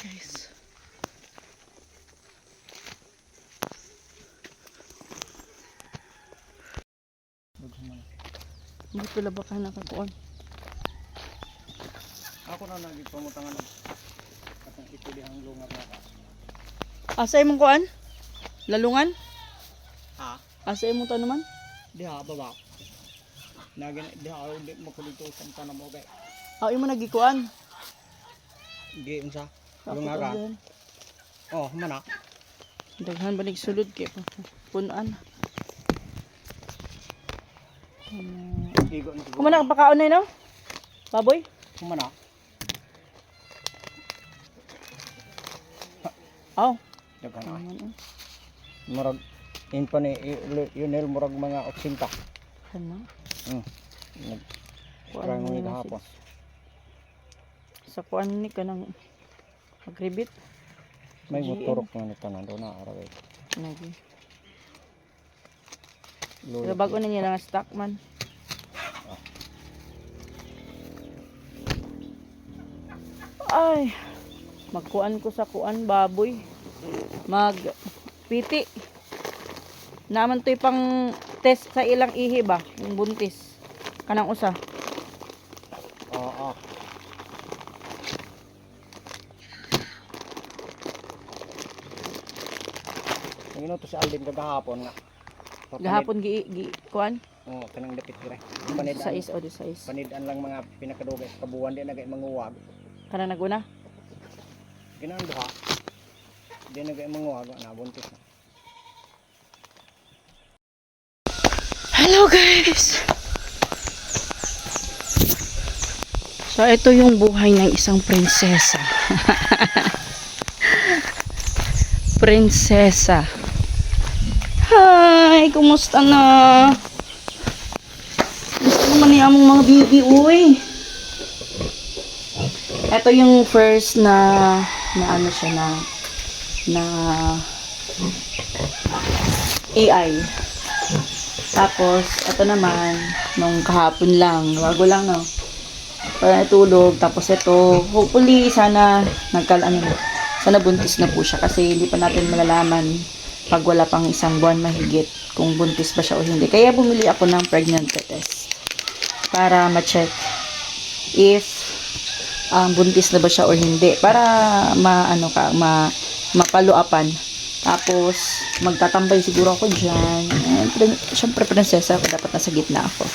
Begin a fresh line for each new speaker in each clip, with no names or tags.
guys. Hindi pala baka nakakuan.
Ako na nagpamutangan at ang itulihang lungar na ka.
Asa imong kuan? Lalungan?
Ha?
Asa imong tanuman?
Diha baba. Nagin diha di makulito sa tanam mo kay.
Imo nagikuan.
Gi unsa?
Ako
Lungar ka.
tagaan.
Oh, mana?
Daghan banig sulod kay punan.
Igo ni.
Kumana pakaon na no? Baboy?
Kumana?
Aw.
Daghan ay. Murag in pa ni yunel murag mga 80.
Ano?
Kuan mo ni hapon.
Sa kuan ni kanang magribit.
May motorok na ni tanan do na araw.
Lagi. Pero bago na niya lang stock man. Ay, magkuan ko sa kuan baboy. Magpiti. Naman to'y pang test sa ilang ihi ba? Yung buntis. Kanang usa.
Oo. Ngino to si Alvin kagahapon nga.
Gahapon gi kuan?
Oh, kanang dapit dire.
Sa is o di sa is.
Panidan lang mga pinakadugay sa kabuwan di na gay manguwag.
Kanang naguna?
Kinang duha. Di na gay manguwag na buntis na.
Hello guys! So ito yung buhay ng isang prinsesa. Prinsesa. Hi! Kumusta na? Gusto naman niya among mga baby, uy. Ito yung first na ano siya na AI. Tapos, ito naman, nung kahapon lang, bago lang, no? Para natulog. Tapos ito, hopefully, sana sana buntis na po siya. Kasi hindi pa natin malalaman pag wala pang isang buwan mahigit kung buntis ba siya o hindi. Kaya bumili ako ng pregnancy test para ma-check if buntis na ba siya o hindi. Para mapaluapan. Tapos, magtatambay siguro ako dyan. Siyempre, prinsesa ako. Dapat nasa gitna ako.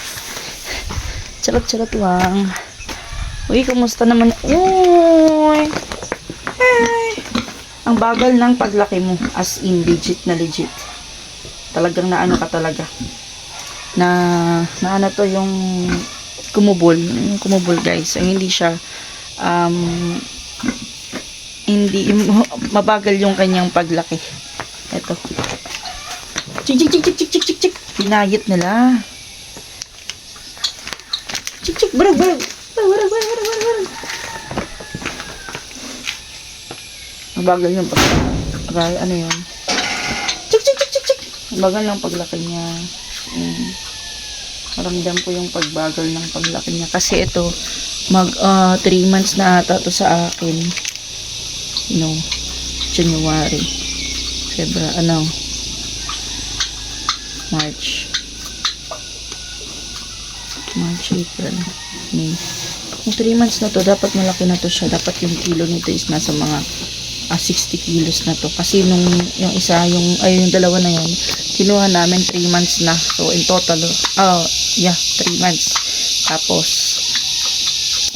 Charot-charot lang. Uy, kumusta naman? Uy! Hi! Ang bagal ng paglaki mo. As in, legit na legit. Talagang naano ka talaga. Na ano to yung kumubol. Yung kumubol, guys. Ay, hindi siya hindi mabagal yung kanyang paglaki. Ito. Chik chik chik chik chik chik chik. Pinayit nila. Chik chik barag barag. Barag. Mabagal yung paglaki. Ano yun? Chik chik chik chik chik. Mabagal ng paglaki niya. Maramdam ko yung pagbagal ng paglaki niya. Kasi ito, 3 months na ata to sa akin. January, February, March, April, May. Yung 3 months na to, dapat malaki na to siya. Dapat yung kilo nito is nasa mga 60 kilos na to. Kasi yung dalawa na yun, kinuha namin 3 months na. So, in total, 3 months. Tapos,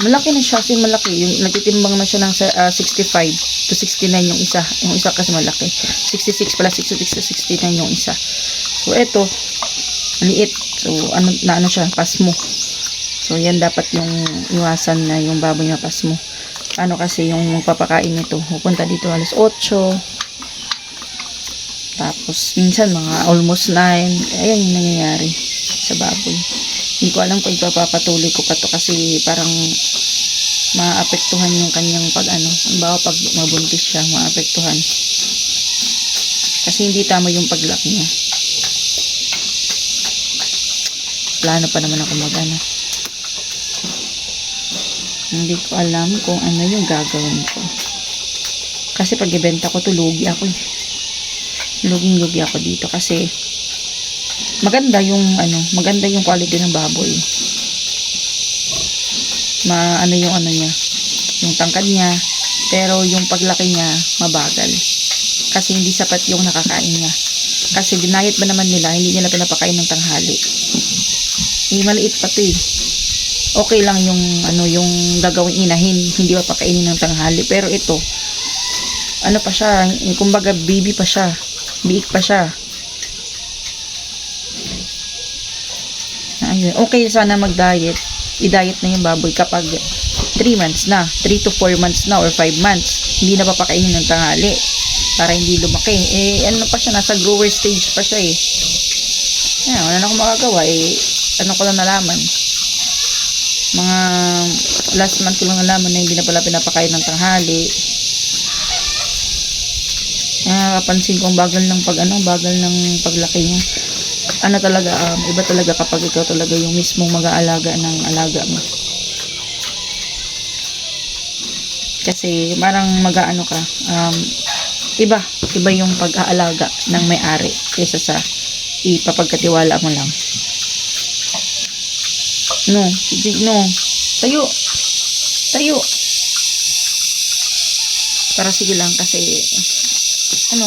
malaki na siya, kasi malaki. Yung nagtitimbang na siya ng 65 to 69 yung isa. Yung isa kasi malaki. 66 pala, 66 to 69 yung isa. So, eto, maliit. So, ano siya, pasmo. So, yan dapat yung iwasan na yung baboy na pasmo. Ano kasi yung magpapakain nito. Pupunta dito alas 8. Tapos, minsan mga almost 9. Ayan yung nangyayari sa baboy. Hindi ko alam kung ipapatuloy ko pa to kasi parang maapektuhan yung kanyang halimbawa pag mabuntis siya, maapektuhan. Kasi hindi tama yung paglaki niya. Plano pa naman ako Hindi ko alam kung ano yung gagawin ko. Kasi pag ibenta ko to, lugi ako eh. Luging-lugi ako dito kasi maganda yung quality ng baboy. Ano niya, yung tangkad niya, pero yung paglaki niya mabagal. Kasi hindi sapat yung nakakain niya. Kasi dinayet ba naman nila, hindi nila pinapakain ng tanghali. Maliit pa to eh. Okay lang yung yung gagawing inahin, hindi papakainin ng tanghali. Pero ito, pa siya, kumbaga baby pa siya. Biik pa siya. Ayun. Okay sana mag-diet. I-diet na yung baboy kapag 3 months na, 3 to 4 months na or 5 months. Hindi na papakainin ng tanghali para hindi lumaki. Pa siya, nasa grower stage pa siya eh. Wala na akong magagawa ko lang nalaman. Mga last month ko lang nalaman na hindi na pala pinapakain ng tanghali. Napansin ko ang bagal ng paglaki niya. Talaga, iba talaga kapag ikaw talaga yung mismong mag-aalaga ng alaga mo. Kasi parang mag-aano ka, iba yung pag-aalaga ng may-ari kaysa sa ipapagkatiwala mo lang. No, tayo. Para sige lang kasi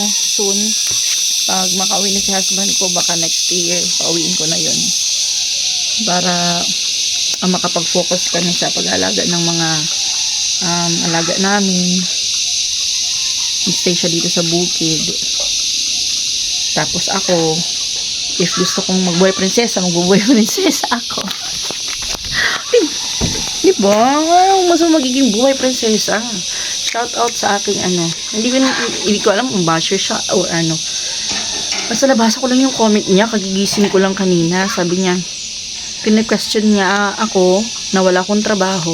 soon pag makauwi na si husband ko, baka next year pauwiin ko na yun para makapag-focus kami sa pag-alaga ng mga alaga namin. Stay siya dito sa bukid, tapos ako, if gusto kong magbuhay prinsesa, magbubuhay prinsesa ako. Diba? Mas magiging buhay prinsesa. Shout out sa aking hindi ko alam kung basher siya or basta nabasa ko lang yung comment niya, kagigising ko lang kanina. Sabi niya, pina-question niya ako na wala akong trabaho,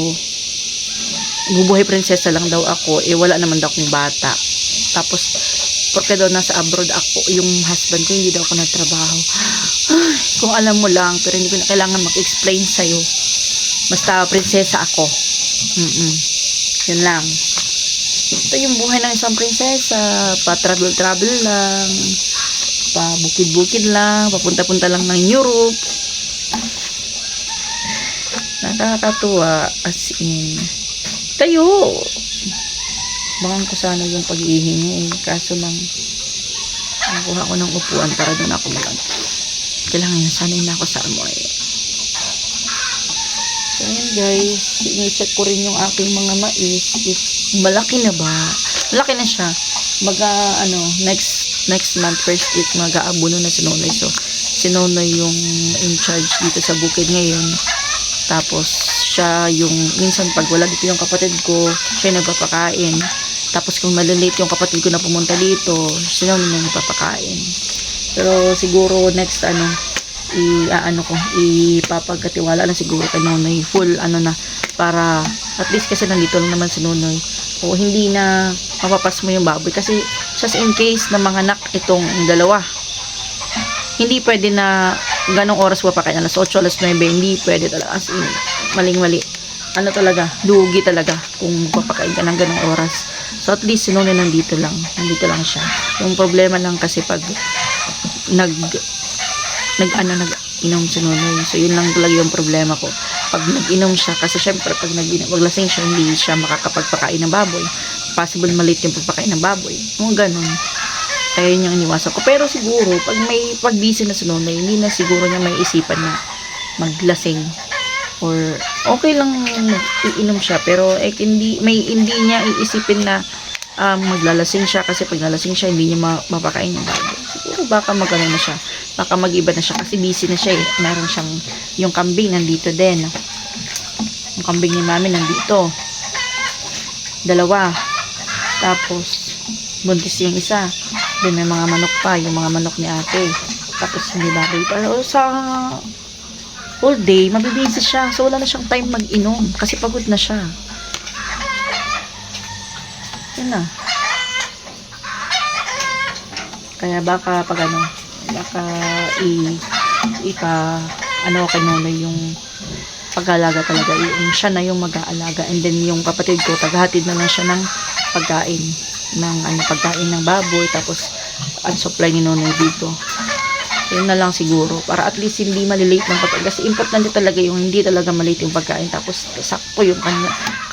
bubuhay prinsesa lang daw ako, wala naman daw akong bata. Tapos porque daw nasa abroad ako, yung husband ko hindi daw ako nagtrabaho. Ay, kung alam mo lang, pero hindi ko na kailangan mag-explain sa'yo. Basta prinsesa ako. Yun lang. Ito yung buhay ng isang prinsesa. Pa-travel lang. Pa-bukid-bukid lang. Papunta-punta lang ng Europe. Nakakatuwa. As in. Tayo! Bakang ko sana yung pag-ihingi. Kaso lang, nakuha ko ng upuan para doon ako malang. Kailangan yun. Sanay na ako sa amoy. So, ayan guys. Ini-check ko rin yung aking mga mais. If malaki na ba? Malaki na siya. Next month, first week, mag-aabuno na si Nonoy. So, si Nonoy yung in charge dito sa bukid ngayon. Tapos, siya yung, minsan pag wala dito yung kapatid ko, siya yung nagpapakain. Tapos, kung malilate yung kapatid ko na pumunta dito, siya yung nagpapakain. Pero, siguro, next, ipapagkatiwala na siguro kay Nonoy. Full, na, para, at least kasi nandito lang naman si Nonoy. O, hindi na mapapas mo yung baboy. Kasi, just in case na manganak itong dalawa, hindi pwede na ganong oras papakain, alas 8, alas 9, hindi pwede talaga, as in, maling-mali. Talaga, lugi talaga kung papakain ka ng ganong oras. So, at least, si Nonoy nandito lang siya. Yung problema lang kasi pag nag-inom si Nonoy. So, yun lang talaga yung problema ko. Pag nag-inom siya, kasi syempre, pag maglasing siya, hindi siya makakapagpakain ng baboy. Possible malit yung pagpakain ng baboy. Yung ganun. Kaya yun yung iniwasan ko. Pero siguro, pag busy na si Nonoy, hindi na siguro niya may isipan na maglasing. Or, okay lang iinom siya. Pero, hindi niya iisipin na maglalasing siya. Kasi pag nalasing siya, hindi niya mapakain ng baboy. Siguro, baka magano na siya. Baka mag-iba na siya. Kasi busy na siya eh. Meron siyang, yung kambing nandito din. Yung kambing ni mami nandito. 2. Tapos, buntis yung isa. Then may mga manok pa, yung mga manok ni ate. Tapos hindi baboy pa. O sa all day, mabibisi siya. So wala na siyang time mag-inom. Kasi pagod na siya. Yan na. Kaya baka kay Nonoy yung pag-aalaga talaga. Siya na yung mag-aalaga. And then yung kapatid ko, tagahatid na lang siya ng pagkain. ng pagkain ng baboy, tapos ang supply ni Nonoy dito. Yun na lang siguro, para at least hindi malilate ng pagkain, kasi importante talaga yung hindi talaga malate yung pagkain, tapos sakto yung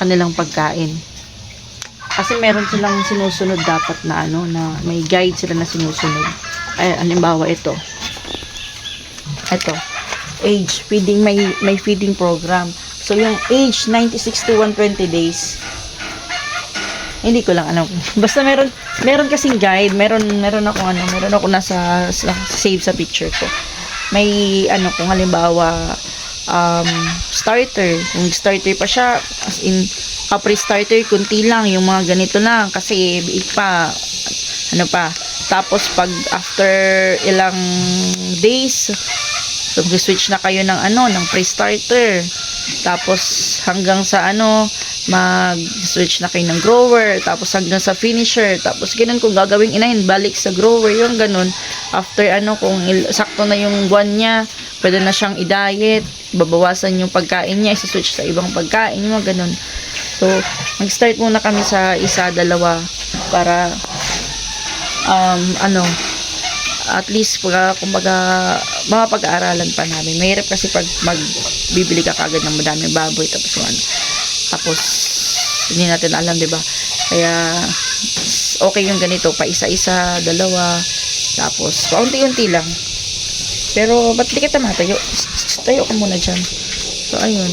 kanilang pagkain. Kasi meron silang sinusunod dapat na na may guide sila na sinusunod. Ay, halimbawa ito, age feeding, may feeding program. So yung age 96 to 120 days, hindi ko lang alam. Basta meron kasing guide, meron ako nasa save sa picture ko. May kung halimbawa starter, kung starter pa siya, as in pre-starter kunti lang, yung mga ganito lang kasi pa tapos pag after ilang days, so switch na kayo ng pre-starter, tapos hanggang sa mag-switch na kayo ng grower, tapos hanggang sa finisher, tapos ganun kung gagawing inahin, balik sa grower, yung ganun. After kung sakto na yung buwan niya, pwede na siyang i-diet, babawasan yung pagkain niya, isa-switch sa ibang pagkain, yung mga ganun. So, mag-start muna kami sa isa, dalawa, para at least kumbaga mga pag-aaralan pa namin. Mahirap kasi pag magbibili ka kagad ng madaming baboy, tapos hindi natin alam, 'di ba? Kaya okay yung ganito, pa isa-isa, dalawa, tapos paunti-unti lang. Pero ba't di kita matayo? Tayo ka muna dyan. So ayun,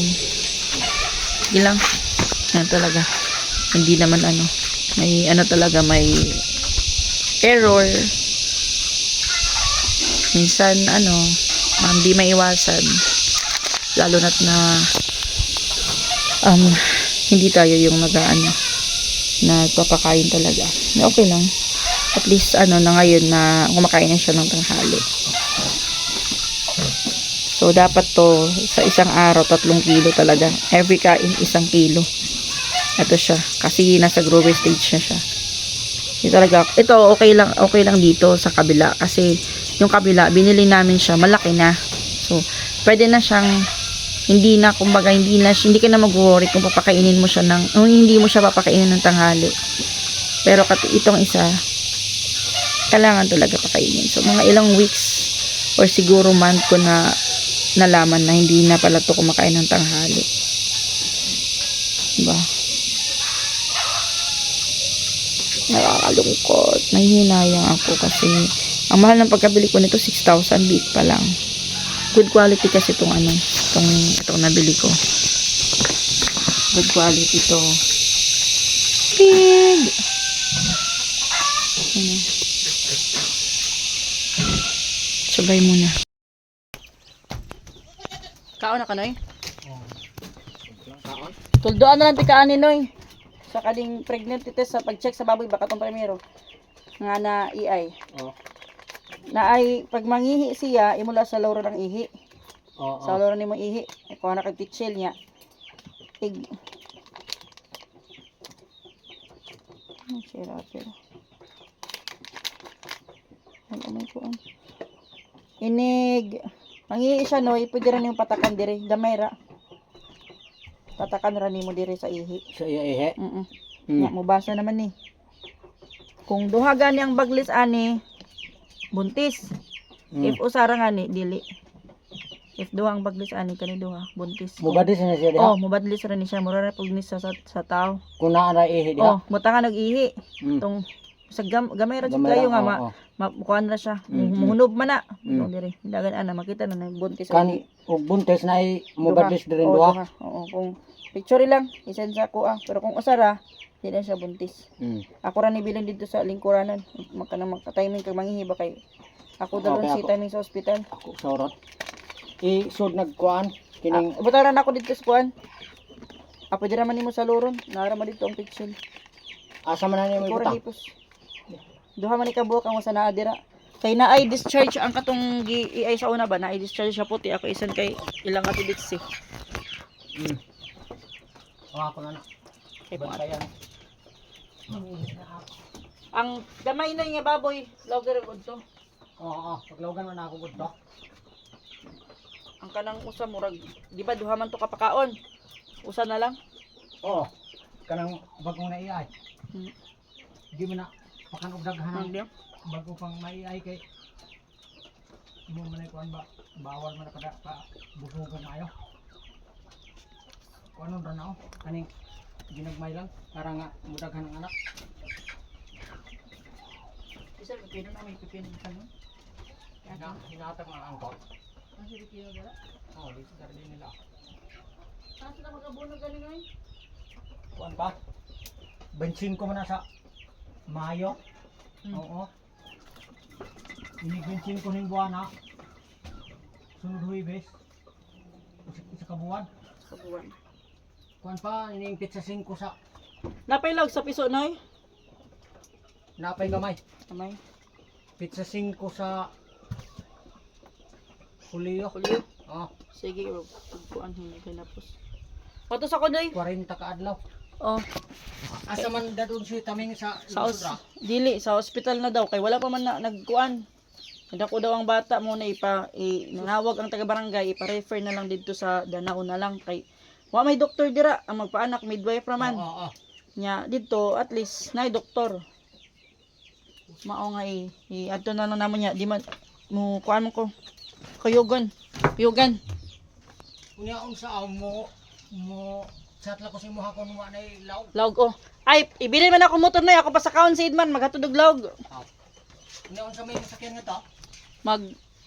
hindi lang yan talaga, hindi naman may talaga, may error minsan, hindi maiwasan, lalo na't na hindi tayo yung nagpapakain talaga. Okay lang, at least na ngayon na kumakain na siya ng tanghali. So dapat to sa isang araw 3 kilo talaga, every kain 1 kilo. Ito siya, kasi nasa grower stage na siya. Ito okay lang dito sa kabila, kasi yung kabila binili namin siya, malaki na. So pwede na siyang hindi ka na mag-worry kung papakainin mo siya hindi mo siya papakainin ng tanghali. Pero itong isa, kailangan talaga pakainin. So mga ilang weeks or siguro month ko na nalaman na hindi na pala to kumakain ng tanghali. Diba? Nakakalungkot, nahihinayang ako kasi ang mahal ng pagkabili ko nito, 6,000 bit pa lang. Good quality kasi itong nabili ko. Good quality to. Pig! Sabay muna. Kaon na ka, Noy? Tuldoan na lang tikaan ni Noy. Sa kaling pregnancy test sa pag-check sa baboy, baka itong primero nga na EI. Na ay pag mangihi siya, imula sa loro ng ihi. Sa loro ni mo ihi, kuha na kag titsil niya. Inig mangihi siya, Noy, pwede rin yung patakan dire, gamay ra. Patakan ra nimo dire sa ihi.
Sa ihi?
Nya mubasa naman ni. Kung duha gani ang baglis ani, buntis. If usara ngani dili. If duha ang baglis ani kani duha, buntis.
Mubadlis na siya diha?
Mubadlis ra ni siya, mura ra pugnis sa tao.
Kung naa na ihi diha?
Mutangan nag-ihi. Tong sa gamay ra jud kayo nga makuan ra siya. Muhunob man na. Dire, dagan ana makita na buntis.
Kan og buntis na ay mubadlis dire duha.
Kung picture lang isend sa ko pero kung usara di na siya buntis. Ako ra ni bilin dito sa lingkuranan, maka-timing kag manghihi ba kay ako dalon si timing sa ospital.
Ako sorot. Sud nagkuan kining
butaran ako dito sa kuan. Pwede ra man nimo sa loron, nara man dito ang picture.
Asa man na nimo
ibutang? Duha man ikabuok ang wasa naa dira. Kay na ay discharge ang katong gi sa una ba, na ay discharge siya puti, ako isan kay ilang atibits eh.
Ako na.
Kay bantayan. Ang gamay na nga baboy, logger gud to.
Paglogan man ako gud to.
Ang kanang usa murag, di ba duha man to kapakaon? Usa na lang?
Kanang bag mo na iyay. Di mo na pakan og daghan
Hindi.
bago pang maiay kay mo man ay kuan ba bawal man kada pa busugan na ayo. Kuan ra na kaning ginagmay lang para nga mudaghan ang anak.
Isa pipino na may pipino sa no.
Hinatag mga angkot.
Ang pipino dala.
Oh, dito sa din nila.
Kaso na magabuno galing ay.
Kuan pa? Bensin ko man na sa Mayo. Oo. Ini-bensin ko ning buwan na. Sunod Huwebes. Isa ka buwan.
Sa buwan.
Kuan pa iniingkit sa 5 sa
Napailag sa piso noy.
napay gamay.
Amay.
Pizza 5 sa Hulyo.
Kulyo.
Oh,
Sige, pagkuan hindi kay napos. Patos ako doy.
40 ka adlaw.
Oh,
Asa man dadun si taming sa
sa
Lusudra?
dili sa ospital na daw kay wala pa man na nagkuan. Nadako daw ang bata mo na nanawag ang taga barangay ipa-refer na lang dito sa Danao na lang kay wa may doktor dira ang magpaanak midwife ra man.
Oo.
Nya dito at least nay doktor. Mao nga adto na lang namon nya di man mo kuan mo ko. Kuyugan. Kuyugan.
Unya unsa mo chat la ko si mo hakon wa nay law.
Lawg oh. Ay, ibili man ako motor na ako pa sa kaon si Edman maghatod og lawg.
Unya unsa may masakyan nga ta?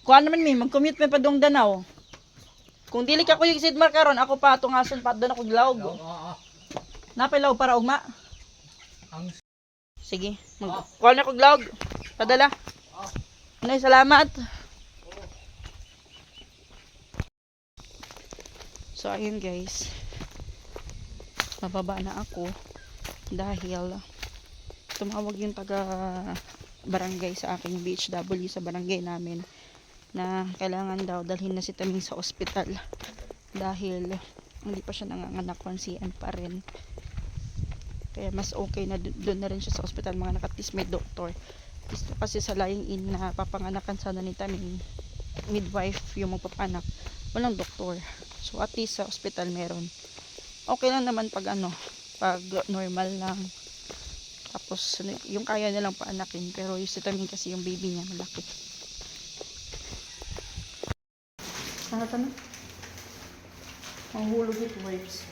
Kuan naman mi mag-commute pa padung Danao. Kung dili ka kuyog si Edman karon ako pa tungason pa doon ako lawg.
Oo.
Napay lawg para ugma.
Ang
Sige, kuan na ko lawg. Padala. Nay, salamat. So ayun guys. Mababa na ako dahil tumawag yung taga barangay sa aking BHW sa barangay namin na kailangan daw dalhin na si Taming sa ospital dahil hindi pa siya nanganganak, 1cm pa rin, kaya mas okay na doon na rin siya sa ospital mga nakatis may doktor. Gusto kasi sa lying in na papanganakan sana ni Taming midwife yung magpapanak, walang doktor, so at least sa ospital meron. Okay lang naman pag pag normal lang. Tapos yung kaya nilang paanakin, pero yung si Taming kasi yung baby niya malaki. Ano? Ang hulog ito, waves.